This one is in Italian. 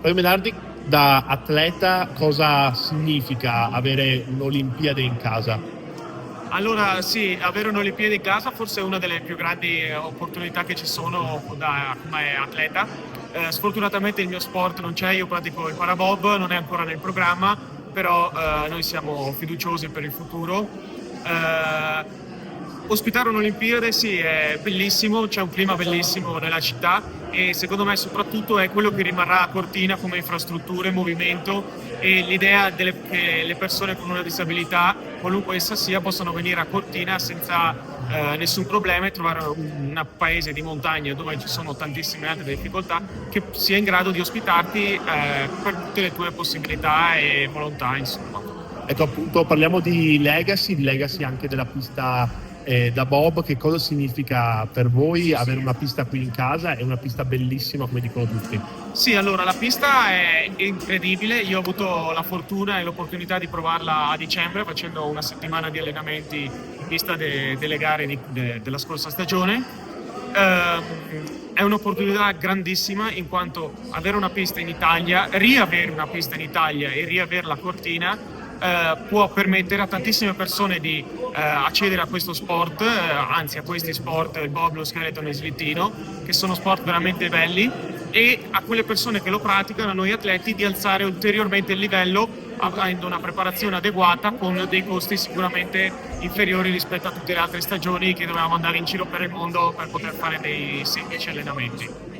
Poi Menardi, da atleta, cosa significa avere un'Olimpiade in casa? Allora, sì, avere un'Olimpiade in casa forse è una delle più grandi opportunità che ci sono come atleta. Sfortunatamente il mio sport non c'è, io pratico il parabob, non è ancora nel programma, però noi siamo fiduciosi per il futuro. Ospitare un'Olimpiade, sì, è bellissimo, c'è un clima bellissimo nella città e secondo me soprattutto è quello che rimarrà a Cortina come infrastrutture, movimento e l'idea che le persone con una disabilità, qualunque essa sia, possano venire a Cortina senza nessun problema e trovare un paese di montagna dove ci sono tantissime altre difficoltà che sia in grado di ospitarti per tutte le tue possibilità e volontà, insomma. Ecco, appunto, parliamo di legacy anche della pista da bob. Che cosa significa per voi avere una pista qui in casa e una pista bellissima, come dicono tutti? Sì, allora la pista è incredibile. Io ho avuto la fortuna e l'opportunità di provarla a dicembre facendo una settimana di allenamenti in vista delle gare della scorsa stagione. È un'opportunità grandissima in quanto avere una pista in Italia, riavere una pista in Italia e riaverla a Cortina può permettere a tantissime persone di accedere a questo sport, anzi a questi sport, il bob, lo skeleton e il slittino, che sono sport veramente belli, e a quelle persone che lo praticano, a noi atleti, di alzare ulteriormente il livello avendo una preparazione adeguata con dei costi sicuramente inferiori rispetto a tutte le altre stagioni che dovevamo andare in giro per il mondo per poter fare dei semplici allenamenti.